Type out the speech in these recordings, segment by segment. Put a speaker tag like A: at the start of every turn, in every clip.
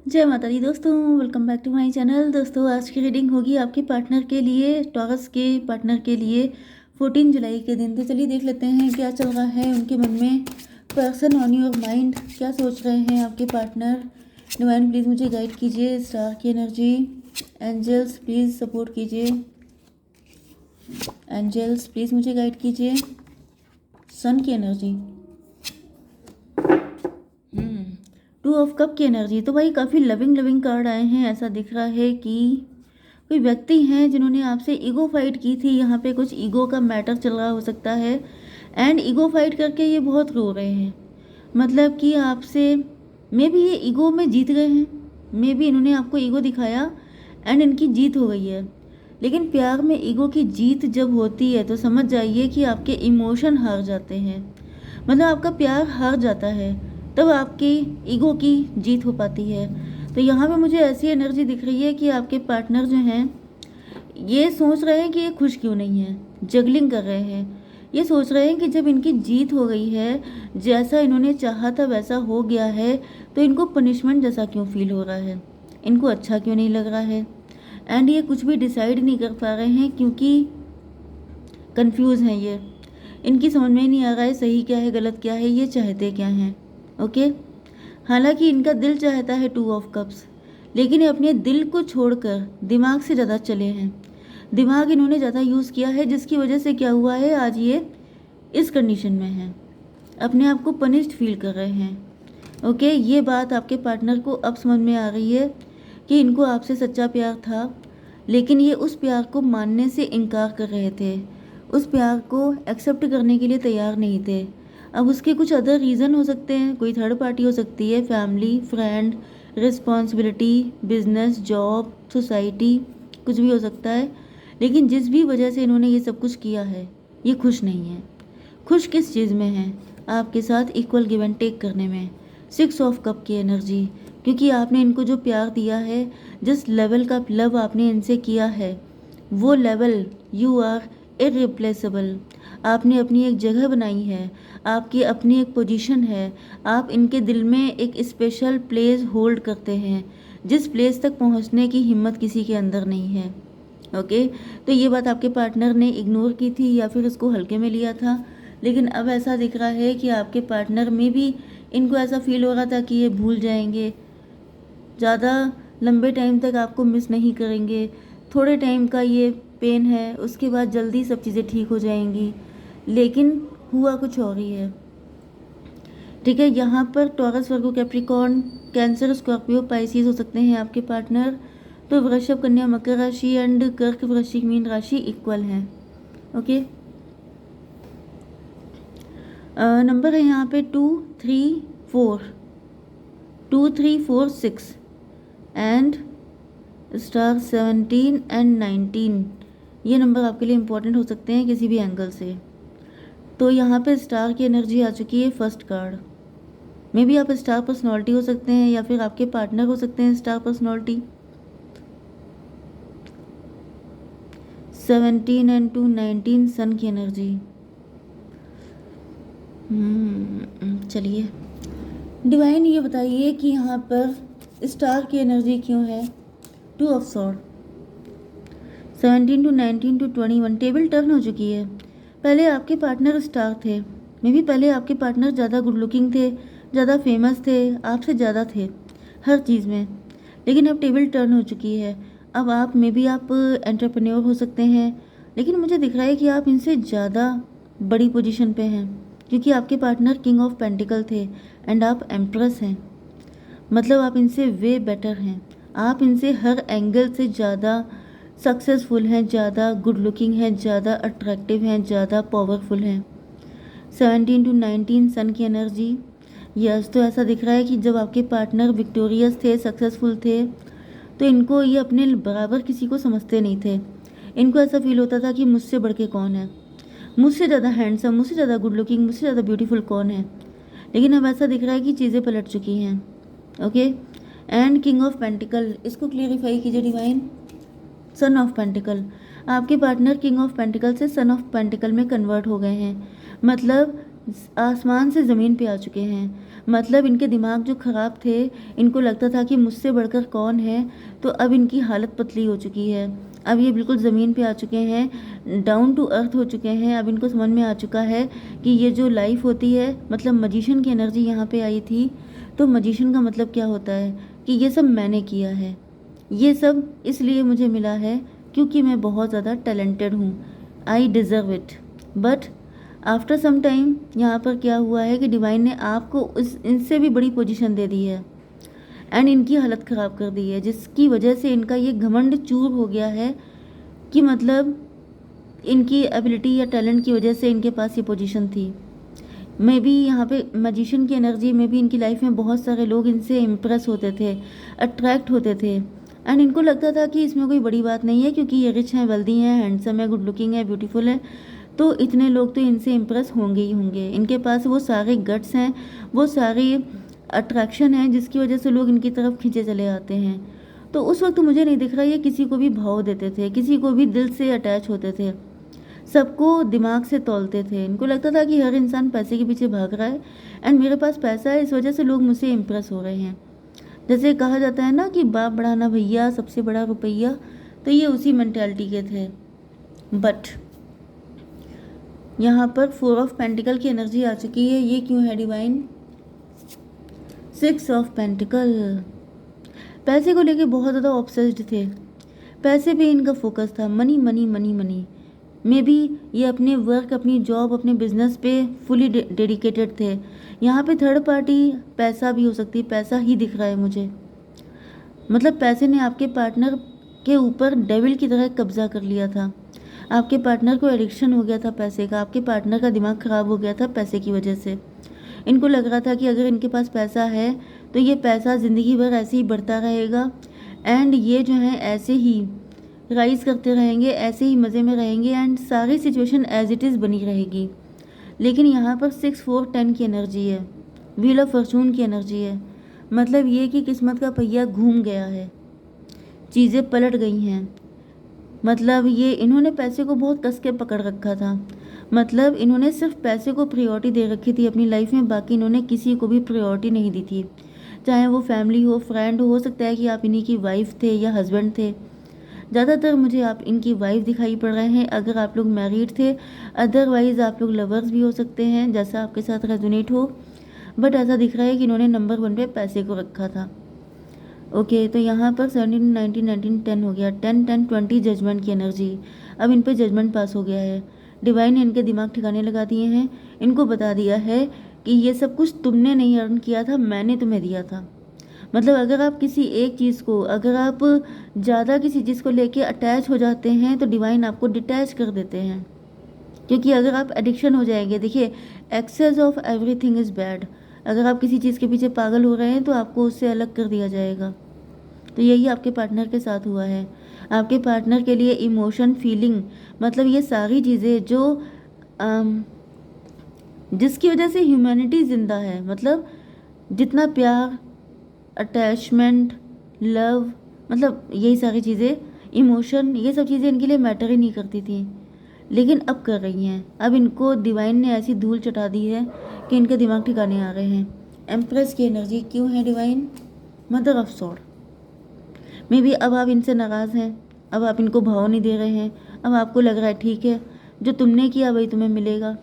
A: जय माता दी दोस्तों, welcome back to my channel. दोस्तों आज की रीडिंग होगी आपके पार्टनर के लिए, टॉरस के पार्टनर के लिए 14 जुलाई के दिन। तो चलिए देख लेते हैं क्या चल रहा है उनके मन में। पर्सन ऑन योर माइंड, क्या सोच रहे हैं आपके पार्टनर। डिवाइन प्लीज़ मुझे गाइड कीजिए। स्टार की एनर्जी, एंजल्स प्लीज़ सपोर्ट कीजिए। एंजल्स प्लीज़ मुझे गाइड कीजिए। सन की एनर्जी, टू ऑफ कप की एनर्जी। तो भाई काफ़ी लविंग कार्ड आए हैं। ऐसा दिख रहा है कि कोई व्यक्ति हैं जिन्होंने आपसे ईगो फाइट की थी। यहाँ पे कुछ ईगो का मैटर चल रहा हो सकता है एंड ईगो फाइट करके ये बहुत रो रहे हैं। मतलब कि आपसे मे बी ये ईगो में जीत गए हैं। मे बी इन्होंने आपको ईगो दिखाया एंड इनकी जीत हो गई है। लेकिन प्यार में ईगो की जीत जब होती है तो समझ जाइए कि आपके इमोशन हार जाते हैं। मतलब आपका प्यार हार जाता है, तब आपकी ईगो की जीत हो पाती है। तो यहाँ पे मुझे ऐसी एनर्जी दिख रही है कि आपके पार्टनर जो हैं ये सोच रहे हैं कि ये खुश क्यों नहीं है, जगलिंग कर रहे हैं। ये सोच रहे हैं कि जब इनकी जीत हो गई है, जैसा इन्होंने चाहा था वैसा हो गया है, तो इनको पनिशमेंट जैसा क्यों फील हो रहा है, इनको अच्छा क्यों नहीं लग रहा है। एंड ये कुछ भी डिसाइड नहीं कर पा रहे हैं क्योंकि कंफ्यूज हैं ये। इनकी समझ में ही नहीं आ रहा है सही क्या है गलत क्या है, ये चाहते क्या हैं। ओके, हालांकि इनका दिल चाहता है टू ऑफ कप्स, लेकिन ये अपने दिल को छोड़कर दिमाग से ज़्यादा चले हैं। दिमाग इन्होंने ज़्यादा यूज़ किया है, जिसकी वजह से क्या हुआ है, आज ये इस कंडीशन में है, अपने आप को पनिश्ड फील कर रहे हैं। ओके, ये बात आपके पार्टनर को अब समझ में आ रही है कि इनको आपसे सच्चा प्यार था, लेकिन ये उस प्यार को मानने से इनकार कर रहे थे, उस प्यार को एक्सेप्ट करने के लिए तैयार नहीं थे। अब उसके कुछ अदर रीज़न हो सकते हैं, कोई थर्ड पार्टी हो सकती है, family, friend, responsibility, business, job, society, कुछ भी हो सकता है। लेकिन जिस भी वजह से इन्होंने ये सब कुछ किया है, ये खुश नहीं है। खुश किस चीज़ में है, आपके साथ इक्वल गिव एंड टेक करने में। 6 ऑफ कप की एनर्जी, क्योंकि आपने इनको जो प्यार दिया है, जिस लेवल का लव आपने इनसे किया है, वो लेवल यू आर इररिप्लेसेबल। आपने अपनी एक जगह बनाई है, आपकी अपनी एक पोजीशन है, आप इनके दिल में एक स्पेशल प्लेस होल्ड करते हैं, जिस प्लेस तक पहुंचने की हिम्मत किसी के अंदर नहीं है। ओके, तो ये बात आपके पार्टनर ने इग्नोर की थी या फिर उसको हल्के में लिया था। लेकिन अब ऐसा दिख रहा है कि आपके पार्टनर में भी इनको ऐसा फील हो रहा था कि ये भूल जाएंगे, ज़्यादा लंबे टाइम तक आपको मिस नहीं करेंगे, थोड़े टाइम का ये पेन है, उसके बाद जल्दी सब चीज़ें ठीक हो जाएंगी। लेकिन हुआ कुछ और ही है। ठीक है, यहाँ पर टॉरस, वर्गो, कैप्रिकॉर्न, कैंसर, स्कॉर्पियो, पाइसिस हो सकते हैं आपके पार्टनर। तो वृषभ, कन्या, मकर राशि एंड कर्क, वृश्चिक, मीन राशि इक्वल हैं। ओके, नंबर है यहाँ पे 2, 3, 4, 2, 3, 4, 6 एंड स्टार 17 एंड 19। ये नंबर आपके लिए इम्पोर्टेंट हो सकते हैं किसी भी एंगल से। तो यहाँ पे स्टार की एनर्जी आ चुकी है फर्स्ट कार्ड। मे बी आप स्टार पर्सनॉलिटी हो सकते हैं या फिर आपके पार्टनर हो सकते हैं स्टार पर्सनॉलिटी। 17 एंड 2, 19, सन की एनर्जी। चलिए डिवाइन ये बताइए कि यहाँ पर स्टार की एनर्जी क्यों है। 2 of sword, 17 to 19 to 21, table turn हो चुकी है। पहले आपके पार्टनर स्टार थे, मे बी पहले आपके पार्टनर ज़्यादा गुड लुकिंग थे, ज़्यादा फेमस थे, आपसे ज़्यादा थे हर चीज़ में। लेकिन अब टेबल टर्न हो चुकी है। अब आप मे बी आप एंटरप्रेन्योर हो सकते हैं, लेकिन मुझे दिख रहा है कि आप इनसे ज़्यादा बड़ी पोजीशन पे हैं, क्योंकि आपके पार्टनर किंग ऑफ पेंटिकल थे एंड आप एम्प्रेस हैं। मतलब आप इनसे वे बेटर हैं, आप इनसे हर एंगल से ज़्यादा सक्सेसफुल हैं, ज़्यादा गुड लुकिंग हैं, ज़्यादा अट्रैक्टिव हैं, ज़्यादा पावरफुल हैं। 17 to 19, सन की एनर्जी। यस, तो ऐसा दिख रहा है कि जब आपके पार्टनर विक्टोरियस थे, सक्सेसफुल थे, तो इनको ये अपने बराबर किसी को समझते नहीं थे। इनको ऐसा फील होता था कि मुझसे बढ़ के कौन है, मुझसे ज़्यादा हैंडसम, मुझसे ज़्यादा गुड लुकिंग, मुझसे ज़्यादा ब्यूटीफुल कौन है। लेकिन अब ऐसा दिख रहा है कि चीज़ें पलट चुकी हैं। Okay, and king of pentacle, इसको क्लियरिफाई कीजिए डिवाइन। सन ऑफ पेंटिकल, आपके पार्टनर किंग ऑफ पेंटिकल से सन ऑफ पेंटिकल में कन्वर्ट हो गए हैं। मतलब आसमान से ज़मीन पे आ चुके हैं। मतलब इनके दिमाग जो ख़राब थे, इनको लगता था कि मुझसे बढ़कर कौन है, तो अब इनकी हालत पतली हो चुकी है। अब ये बिल्कुल ज़मीन पे आ चुके हैं, डाउन टू अर्थ हो चुके हैं। अब इनको समझ में आ चुका है कि ये जो लाइफ होती है, मतलब मजिशियन की एनर्जी यहाँ पे आई थी, तो मजिशियन का मतलब क्या होता है कि ये सब मैंने किया है, ये सब इसलिए मुझे मिला है क्योंकि मैं बहुत ज़्यादा टैलेंटेड हूँ, I deserve it. But after some time यहाँ पर क्या हुआ है कि डिवाइन ने आपको उस इनसे भी बड़ी पोजीशन दे दी है एंड इनकी हालत ख़राब कर दी है, जिसकी वजह से इनका ये घमंड चूर हो गया है कि मतलब इनकी एबिलिटी या टैलेंट की वजह से इनके पास ये पोजीशन थी। मे बी यहाँ पे मैजिशियन की एनर्जी में भी इनकी लाइफ में बहुत सारे लोग इनसे इम्प्रेस होते थे, अट्रैक्ट होते थे एंड इनको लगता था कि इसमें कोई बड़ी बात नहीं है क्योंकि ये रिच हैं, वेल्दी हैं, हैंडसम है, गुड लुकिंग है, ब्यूटीफुल है, तो इतने लोग तो इनसे इम्प्रेस होंगे ही होंगे। इनके पास वो सारे गट्स हैं, वो सारी अट्रैक्शन है जिसकी वजह से लोग इनकी तरफ खींचे चले आते हैं। तो उस वक्त मुझे नहीं दिख रहा ये किसी को भी भाव देते थे, किसी को भी दिल से अटैच होते थे, सबको दिमाग से तौलते थे। इनको लगता था कि हर इंसान पैसे के पीछे भाग रहा है एंड मेरे पास पैसा है, इस वजह से लोग मुझसे इम्प्रेस हो रहे हैं। जैसे कहा जाता है ना कि बाप बढ़ाना भैया, सबसे बड़ा रुपया, तो ये उसी मेंटालिटी के थे। बट यहाँ पर 4 ऑफ पेंटिकल की एनर्जी आ चुकी है। ये क्यों है डिवाइन? 6 of pentacle. पैसे को लेके बहुत ज़्यादा ऑब्सेस्ड थे, पैसे पे इनका फोकस था, money money money money. May be ये अपने वर्क, अपनी जॉब, अपने बिजनेस पे फुली डेडिकेटेड थे। यहाँ पे थर्ड पार्टी पैसा भी हो सकती है, पैसा ही दिख रहा है मुझे। मतलब पैसे ने आपके पार्टनर के ऊपर डेविल की तरह कब्जा कर लिया था। आपके पार्टनर को एडिक्शन हो गया था पैसे का, आपके पार्टनर का दिमाग ख़राब हो गया था पैसे की वजह से। इनको लग रहा था कि अगर इनके पास पैसा है तो ये पैसा ज़िंदगी भर ऐसे ही बढ़ता रहेगा एंड ये जो है ऐसे ही राइज करते रहेंगे, ऐसे ही मज़े में रहेंगे एंड सारी सिचुएशन एज इट इज़ बनी रहेगी। लेकिन यहाँ पर 6 4 10 की एनर्जी है, व्हील ऑफ फॉर्चून की एनर्जी है। मतलब ये कि किस्मत का पहिया घूम गया है, चीज़ें पलट गई हैं। मतलब ये इन्होंने पैसे को बहुत कस के पकड़ रखा था, मतलब इन्होंने सिर्फ पैसे को प्रायोरिटी दे रखी थी अपनी लाइफ में, बाकी इन्होंने किसी को भी प्रायोरिटी नहीं दी थी, चाहे वो फैमिली हो, फ्रेंड हो सकता है कि आप इन्हीं की वाइफ थे या हस्बैंड थे। ज़्यादातर मुझे आप इनकी वाइफ दिखाई पड़ रहे हैं अगर आप लोग मैरिड थे, अदरवाइज़ आप लोग लवर्स भी हो सकते हैं, जैसा आपके साथ रेजोनेट हो। बट ऐसा दिख रहा है कि इन्होंने नंबर 1 पे पैसे को रखा था। ओके, तो यहाँ पर 17 19 19 10 हो गया, 10 10 20 जजमेंट की एनर्जी। अब इन पे जजमेंट पास हो गया है, डिवाइन ने इनके दिमाग ठिकाने लगा दिए हैं, इनको बता दिया है कि ये सब कुछ तुमने नहीं अर्न किया था, मैंने तुम्हें दिया था। मतलब अगर आप किसी एक चीज़ को, अगर आप ज़्यादा किसी चीज़ को लेके अटैच हो जाते हैं तो डिवाइन आपको डिटैच कर देते हैं, क्योंकि अगर आप एडिक्शन हो जाएंगे, देखिए excess of everything is bad. अगर आप किसी चीज़ के पीछे पागल हो रहे हैं तो आपको उससे अलग कर दिया जाएगा। तो यही आपके पार्टनर के साथ हुआ है। आपके पार्टनर के लिए इमोशन, फीलिंग, मतलब ये सारी चीज़ें जो जिसकी वजह से ह्यूमैनिटी ज़िंदा है, मतलब जितना प्यार, अटैचमेंट, लव, मतलब यही सारी चीज़ें, इमोशन, ये सब चीज़ें इनके लिए मैटर ही नहीं करती थी, लेकिन अब कर रही हैं। अब इनको डिवाइन ने ऐसी धूल चटा दी है कि इनके दिमाग ठिकाने आ रहे हैं। एम्प्रेस की एनर्जी क्यों है divine? Mother of sword. May be अब आप इनसे नाराज़ हैं, अब आप इनको भाव नहीं दे रहे हैं, अब आपको लग रहा है ठीक है जो तुमने किया वही तुम्हें मिलेगा।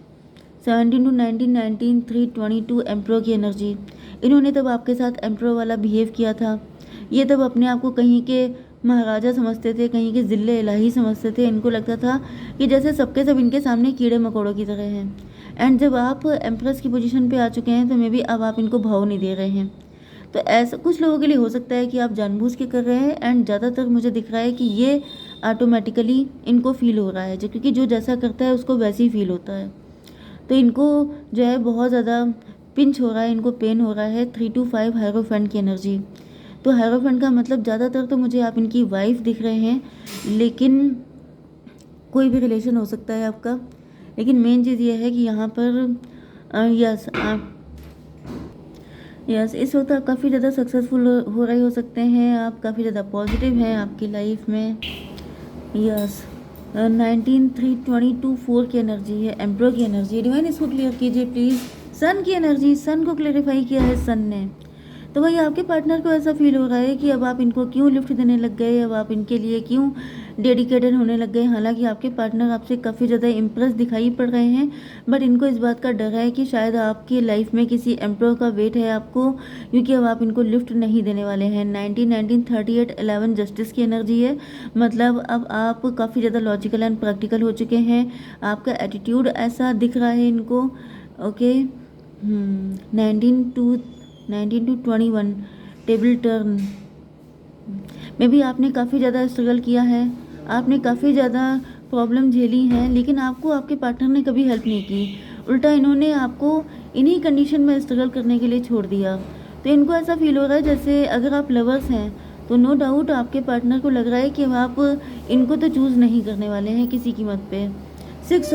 A: 17 to 19 19 3 22 एम्प्रो की एनर्जी। इन्होंने तब आपके साथ एम्प्रो वाला बिहेव किया था। ये तब अपने आप को कहीं के महाराजा समझते थे, कहीं के ज़िले इलाही समझते थे। इनको लगता था कि जैसे सबके सब इनके सामने कीड़े मकोड़ों की तरह हैं। एंड जब आप एम्प्रेस की पोजीशन पे आ चुके हैं तो मे बी अब आप इनको भाव नहीं दे रहे हैं। तो ऐसा कुछ लोगों के लिए हो सकता है कि आप जानबूझ के कर रहे हैं एंड ज़्यादातर मुझे दिख रहा है कि ये ऑटोमेटिकली इनको फील हो रहा है, जो क्योंकि जो जैसा करता है उसको वैसे ही फील होता है। तो इनको जो है बहुत ज़्यादा पिंच हो रहा है, इनको पेन हो रहा है। 3 to 5 हायरोफेंट की एनर्जी। तो हायरोफेंट का मतलब ज़्यादातर तो मुझे आप इनकी वाइफ दिख रहे हैं, लेकिन कोई भी रिलेशन हो सकता है आपका। लेकिन मेन चीज़ ये है कि यहाँ पर यस इस वक्त आप काफ़ी ज़्यादा सक्सेसफुल हो रहे हो सकते हैं, आप काफ़ी ज़्यादा पॉजिटिव हैं आपकी लाइफ में। यस 19 3 22 4 की एनर्जी है, एम्प्रो की एनर्जी। डिवाइन इसको क्लियर कीजिए प्लीज़। सन की एनर्जी, सन को क्लेरिफाई किया है सन ने। तो भाई आपके पार्टनर को ऐसा फील हो रहा है कि अब आप इनको क्यों लिफ्ट देने लग गए, अब आप इनके लिए क्यों डेडिकेटेड होने लग गए। हालांकि आपके पार्टनर आपसे काफ़ी ज़्यादा इम्प्रेस दिखाई पड़ रहे हैं, बट इनको इस बात का डर है कि शायद आपकी लाइफ में किसी एम्प्रोर का वेट है आपको, क्योंकि अब आप इनको लिफ्ट नहीं देने वाले हैं। 19, 11 जस्टिस की एनर्जी है, मतलब अब आप काफ़ी ज़्यादा लॉजिकल एंड प्रैक्टिकल हो चुके हैं। आपका एटीट्यूड ऐसा दिख रहा है इनको। ओके, 19 to 21 टेबल टर्न में भी आपने काफ़ी ज़्यादा स्ट्रगल किया है, आपने काफ़ी ज़्यादा प्रॉब्लम झेली हैं, लेकिन आपको आपके पार्टनर ने कभी हेल्प नहीं की। उल्टा इन्होंने आपको इन्हीं कंडीशन में स्ट्रगल करने के लिए छोड़ दिया। तो इनको ऐसा फील हो रहा है जैसे अगर आप लवर्स हैं तो नो डाउट आपके पार्टनर को लग रहा है कि आप इनको तो चूज़ नहीं करने वाले हैं किसी कीमत पे। 6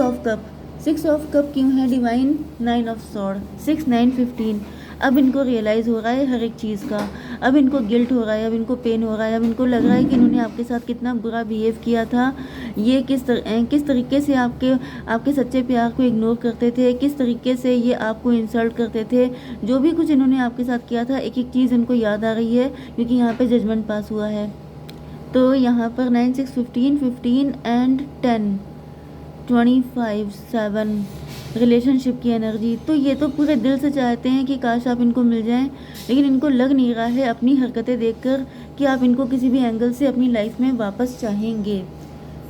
A: ऑफ कप क्यों है डिवाइन? 9 of sword, 6, 9, 15। अब इनको रियलाइज़ हो रहा है हर एक चीज़ का, अब इनको गिल्ट हो रहा है, अब इनको पेन हो रहा है, अब इनको लग रहा है कि इन्होंने आपके साथ कितना बुरा बिहेव किया था। ये किस तरीके से आपके सच्चे प्यार को इग्नोर करते थे, किस तरीके से ये आपको इंसल्ट करते थे। जो भी कुछ इन्होंने आपके साथ किया था, एक एक चीज़ इनको याद आ रही है, क्योंकि यहाँ पे जजमेंट पास हुआ है। तो यहाँ पर 9, 6, 15 एंड 10, 25, 7 रिलेशनशिप की एनर्जी। तो ये तो पूरे दिल से चाहते हैं कि काश आप इनको मिल जाएं, लेकिन इनको लग नहीं रहा है अपनी हरकतें देखकर कि आप इनको किसी भी एंगल से अपनी लाइफ में वापस चाहेंगे।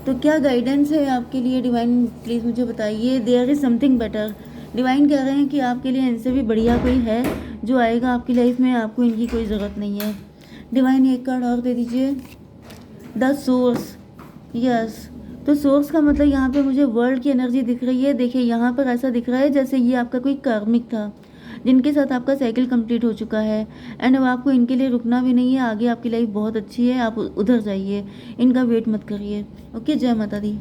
A: तो क्या गाइडेंस है आपके लिए डिवाइन, प्लीज़ मुझे बताइए। There is something better. Divine कह रहे हैं कि आपके लिए इनसे भी बढ़िया कोई है जो आएगा आपकी लाइफ में, आपको इनकी कोई ज़रूरत नहीं है। डिवाइन एक कार्ड और दे दीजिए, द सोर्स। यस, तो सोर्स का मतलब यहाँ पे मुझे वर्ल्ड की एनर्जी दिख रही है। देखिए यहाँ पर ऐसा दिख रहा है जैसे ये आपका कोई कार्मिक था जिनके साथ आपका साइकिल कंप्लीट हो चुका है, एंड अब आपको इनके लिए रुकना भी नहीं है। आगे आपकी लाइफ बहुत अच्छी है, आप उधर जाइए, इनका वेट मत करिए। ओके, जय माता दी।